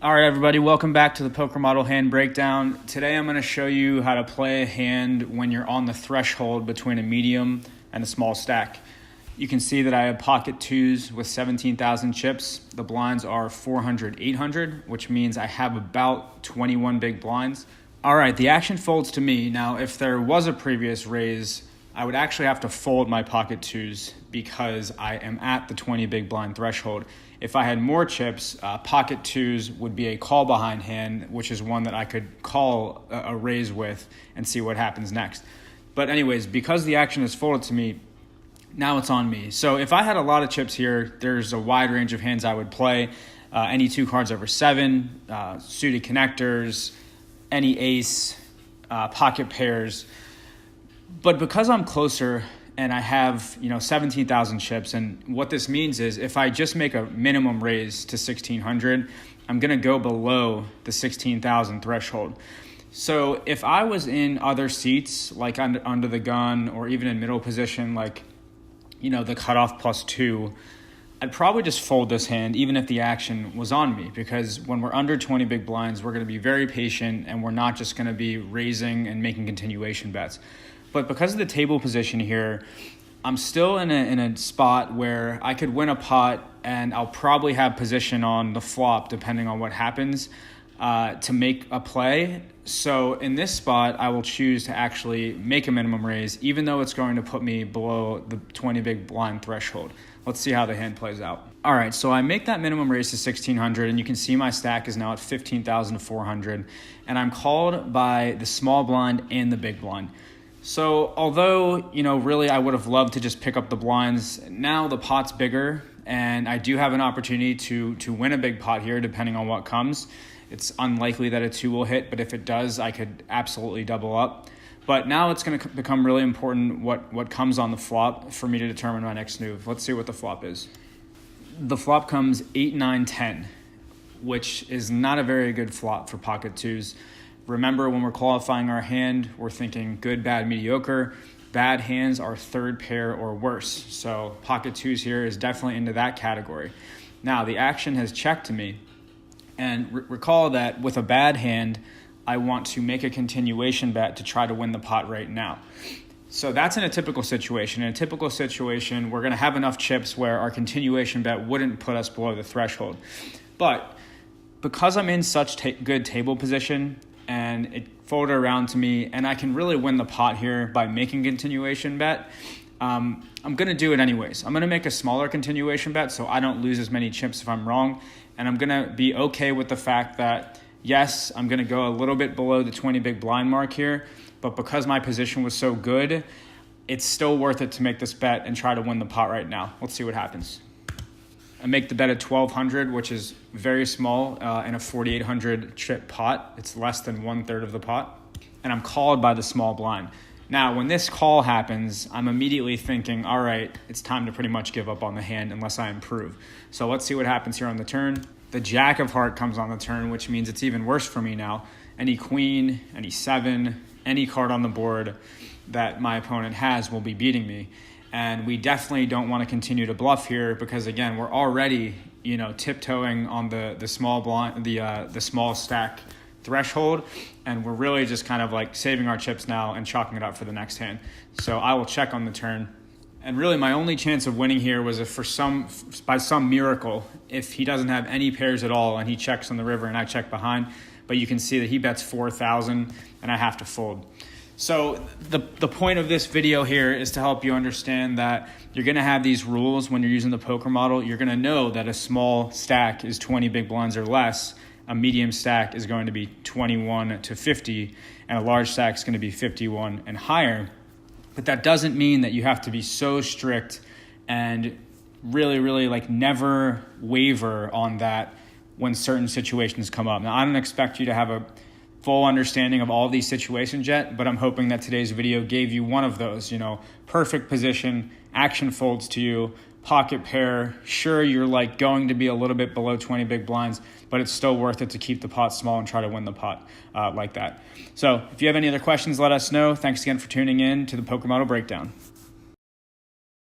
All right, everybody, welcome back to the Poker Model Hand Breakdown. Today I'm going to show you how to play a hand when you're on the threshold between a medium and a small stack. You can see that I have pocket twos with 17,000 chips. The blinds are 400, 800, which means I have about 21 big blinds. All right, the action folds to me. Now, if there was a previous raise, I would actually have to fold my pocket twos because I am at the 20 big blind threshold. If I had more chips, pocket twos would be a call behind hand, which is one that I could call a raise with and see what happens next. But anyways, because the action is folded to me, now it's on me. So if I had a lot of chips here, there's a wide range of hands I would play. Any two cards over seven, suited connectors, any ace, pocket pairs. But because I'm closer and I have 17,000 chips, and what this means is if I just make a minimum raise to 1,600, I'm going to go below the 16,000 threshold. So if I was in other seats, like under the gun or even in middle position, like the cutoff +2, I'd probably just fold this hand even if the action was on me, because when we're under 20 big blinds, we're going to be very patient and we're not just going to be raising and making continuation bets. But because of the table position here, I'm still in a spot where I could win a pot, and I'll probably have position on the flop depending on what happens to make a play. So in this spot, I will choose to actually make a minimum raise, even though it's going to put me below the 20 big blind threshold. Let's see how the hand plays out. All right, so I make that minimum raise to 1,600, and you can see my stack is now at 15,400, and I'm called by the small blind and the big blind. So although, really I would have loved to just pick up the blinds, now the pot's bigger and I do have an opportunity to win a big pot here depending on what comes. It's unlikely that a two will hit, but if it does, I could absolutely double up. But now it's going to become really important what comes on the flop for me to determine my next move. Let's see what the flop is. The flop comes 8, 9, 10, which is not a very good flop for pocket twos. Remember, when we're qualifying our hand, we're thinking good, bad, mediocre. Bad hands are third pair or worse. So pocket twos here is definitely into that category. Now, the action has checked to me. And recall that with a bad hand, I want to make a continuation bet to try to win the pot right now. So that's in a typical situation. In a typical situation, we're going to have enough chips where our continuation bet wouldn't put us below the threshold. But because I'm in such good table position, and it folded around to me, and I can really win the pot here by making continuation bet, I'm going to do it anyways. I'm going to make a smaller continuation bet so I don't lose as many chips if I'm wrong, and I'm going to be okay with the fact that, yes, I'm going to go a little bit below the 20 big blind mark here, but because my position was so good, it's still worth it to make this bet and try to win the pot right now. Let's see what happens. I make the bet at 1,200, which is very small in a 4,800 chip pot. It's less than 1/3 of the pot. And I'm called by the small blind. Now, when this call happens, I'm immediately thinking, all right, it's time to pretty much give up on the hand unless I improve. So let's see what happens here on the turn. The jack of heart comes on the turn, which means it's even worse for me now. Any queen, any seven, any card on the board that my opponent has will be beating me. And we definitely don't want to continue to bluff here because, again, we're already, tiptoeing on the small blind, the small stack threshold, and we're really just kind of like saving our chips now and chalking it up for the next hand. So I will check on the turn. And really my only chance of winning here was if by some miracle, if he doesn't have any pairs at all and he checks on the river and I check behind. But you can see that he bets 4,000 and I have to fold. So the point of this video here is to help you understand that you're going to have these rules when you're using the poker model. You're going to know that a small stack is 20 big blinds or less. A medium stack is going to be 21 to 50, and a large stack is going to be 51 and higher. But that doesn't mean that you have to be so strict and really, really never waver on that when certain situations come up. Now, I don't expect you to have a full understanding of all of these situations yet, but I'm hoping that today's video gave you one of those, perfect position, action folds to you, pocket pair. Sure, you're going to be a little bit below 20 big blinds, but it's still worth it to keep the pot small and try to win the pot like that. So if you have any other questions, let us know. Thanks again for tuning in to the Poker Model Breakdown.